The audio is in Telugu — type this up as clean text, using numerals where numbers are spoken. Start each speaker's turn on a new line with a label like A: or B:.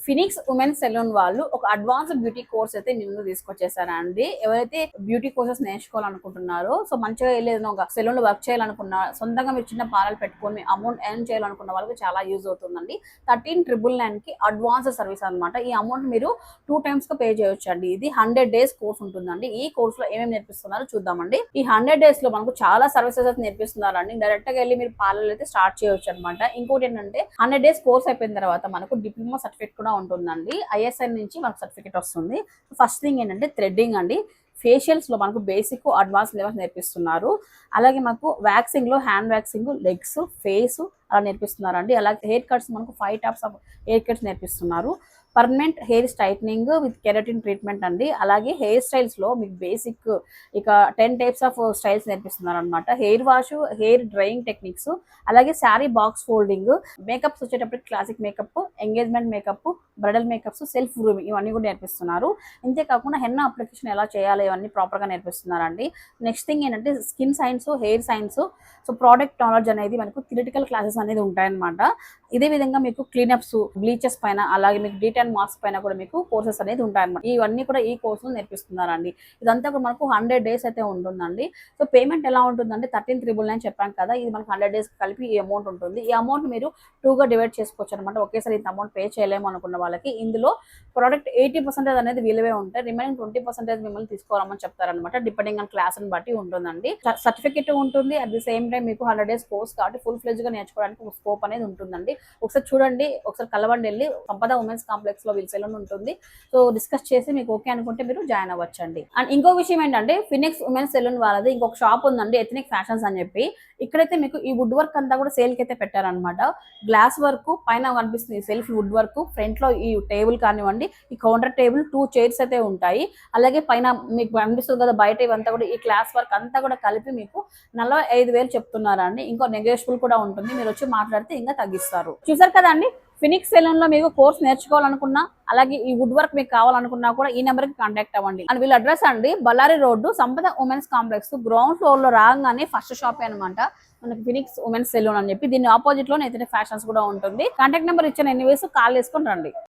A: ఫినిక్స్ ఉమెన్స్ సెలూన్ వాళ్ళు ఒక అడ్వాన్స్డ్ బ్యూటీ కోర్స్ అయితే ముందు తీసుకొచ్చేసారండి. ఎవరైతే బ్యూటీ కోర్సెస్ నేర్చుకోవాలనుకుంటున్నారో, సో మంచిగా వెళ్ళేది ఒక సెలూన్ లో వర్క్ చేయాలనుకున్నా, సొంతంగా మీరు చిన్న పార్లర్ పెట్టుకొని అమౌంట్ ఎర్న్ చేయాలనుకున్న వాళ్ళకి చాలా యూజ్ అవుతుందండి. 13,999 కి అడ్వాన్స్ సర్వీస్ అనమాట. ఈ అమౌంట్ మీరు 2 టైమ్స్ గా పే చేయొచ్చు అండి. ఇది 100 డేస్ కోర్స్ ఉంటుందండి. ఈ కోర్స్ లో ఏమేమి నేర్పిస్తున్నారో చూద్దామండి. ఈ 100 డేస్ లో మనకు చాలా సర్వీసెస్ అయితే నేర్పిస్తున్నారండి. డైరెక్ట్ గా వెళ్ళి మీరు పార్లర్ అయితే స్టార్ట్ చేయొచ్చు అనమాట. ఇంకోటి ఏంటంటే 100 డేస్ కోర్స్ అయిపోయిన తర్వాత మనకు డిప్లొమా సర్టిఫికేట్ కూడా ఉంటుందండి. ఐఎస్ఐ నుంచి మనకు సర్టిఫికేట్ వస్తుంది. ఫస్ట్ థింగ్ ఏంటంటే థ్రెడ్డింగ్ అండి. ఫేషియల్స్ లో మనకు బేసిక్ అడ్వాన్స్ లెవెల్స్ నేర్పిస్తున్నారు. అలాగే మనకు వ్యాక్సింగ్ లో హ్యాండ్ వ్యాక్సింగ్, లెగ్స్, ఫేస్ అలా నేర్పిస్తున్నారు అండి. అలాగే హెయిర్ కట్స్ మనకు 5 టైప్స్ ఆఫ్ హెయిర్ కట్స్ నేర్పిస్తున్నారు. Permanent hair straightening with keratin treatment అండి. అలాగే హెయిర్ స్టైల్స్ లో మీకు బేసిక్ ఇక 10 టైప్స్ ఆఫ్ స్టైల్స్ నేర్పిస్తున్నారు అనమాట. Hair wash, hair drying techniques, అలాగే శారీ బాక్స్ ఫోల్డింగ్, మేకప్స్ వచ్చేటప్పటికి classic makeup, engagement makeup, bridal makeups, self grooming ఇవన్నీ కూడా నేర్పిస్తున్నారు. ఇంతేకాకుండా హెన్నా అప్లికేషన్ ఎలా చేయాలి ఇవన్నీ ప్రాపర్ గా నేర్పిస్తున్నారండి. నెక్స్ట్ థింగ్ ఏంటంటే skin science, hair science, so product knowledge అనేది మనకు థియరిటికల్ క్లాసెస్ అనేది ఉంటాయన్నమాట. ఇదే విధంగా మీకు క్లీనప్స్, బ్లీచెస్ పైన, అలాగే మీకు డీటెయిల్ మాస్క్ పైన కూడా మీకు కోర్సెస్ అనేది ఉంటాయన్నమాట. ఇవన్నీ కూడా ఈ కోర్సులు నేర్పిస్తున్నారండి. ఇదంతా కూడా మనకు 100 డేస్ అయితే ఉంటుందండి. సో పేమెంట్ ఎలా ఉంటుందంటే 13,999 చెప్పాం కదా, ఇది మనకు 100 డేస్ కలిపి ఈ అమౌంట్ ఉంటుంది. ఈ అమౌంట్ మీరు 2గా డివైడ్ చేసుకోవచ్చు అనమాట. ఒకేసారి ఇంత అమౌంట్ పే చేయలేము అనుకున్న వాళ్ళకి ఇందులో ప్రోడక్ట్ 80% అనేది వీలువే ఉంటాయి. రిమైనింగ్ 20% మిమ్మల్ని తీసుకోవాలని చెప్తారనమాట. డిపెండింగ్ ఆన్ క్లాస్ ని బట్టి ఉంటుందండి. సర్టిఫికేట్ ఉంటుంది. అట్ ది సేమ్ టైం మీకు 100 డేస్ కోర్స్ కాబట్టి ఫుల్ ఫ్లెజ్ గా నేర్చుకోవడానికి ఒక స్కోప్ అనేది ఉంటుందండి. ఒకసారి చూడండి, ఒకసారి కలవండి, వెళ్ళి సంపద ఉమెన్స్ కాంప్లెక్స్ లో వీళ్ళ సెలూన్ ఉంటుంది. సో డిస్కస్ చేసి మీకు ఓకే అనుకుంటే మీరు జాయిన్ అవ్వచ్చండి. అండ్ ఇంకో విషయం ఏంటంటే ఫినిక్స్ ఉమెన్స్ సెలూన్ వాళ్ళది ఇంకొక షాప్ ఉందండి, ఎథనిక్ ఫ్యాషన్స్ అని చెప్పి. ఇక్కడైతే మీకు ఈ వుడ్ వర్క్ అంతా కూడా సేల్ కి అయితే పెట్టారనమాట. గ్లాస్ వర్క్ పైన కనిపిస్తుంది సెల్ఫ్ వుడ్ వర్క్, ఫ్రంట్ లో ఈ టేబుల్ కానివ్వండి, ఈ కౌంటర్ టేబుల్, 2 చైర్స్ అయితే ఉంటాయి. అలాగే పైన మీకు కనిపిస్తుంది కదా బయట ఇవంతా కూడా ఈ గ్లాస్ వర్క్ అంతా కూడా కలిపి మీకు 45,000 చెప్తున్నారండి. ఇంకో నెగోషియబుల్ కూడా ఉంటుంది. మీరు వచ్చి మాట్లాడితే ఇంకా తగ్గిస్తారు. చూసారు కదా అండి, ఫినిక్స్ సెలూన్ లో మీకు కోర్స్ నేర్చుకోవాలనుకున్నా, అలాగే ఈ వుడ్ వర్క్ మీకు కావాలనుకున్నా కూడా ఈ నెంబర్ కి కాంటాక్ట్ అవ్వండి. అండ్ వీళ్ళ అడ్రస్ అండి బళ్ళారి రోడ్డు, సంపద ఉమెన్స్ కాంప్లెక్స్ గ్రౌండ్ ఫ్లోర్ లో రాగానే ఫస్ట్ షాప్ అనమాట మనకి ఫినిక్స్ ఉమెన్స్ సెలూన్ అని చెప్పి. దీని ఆపోజిట్ లో అయితే ఫ్యాషన్స్ కూడా ఉంటుంది. కాంటాక్ట్ నెంబర్ ఇచ్చిన ఎనీవేస్ కాల్ చేసుకొని రండి.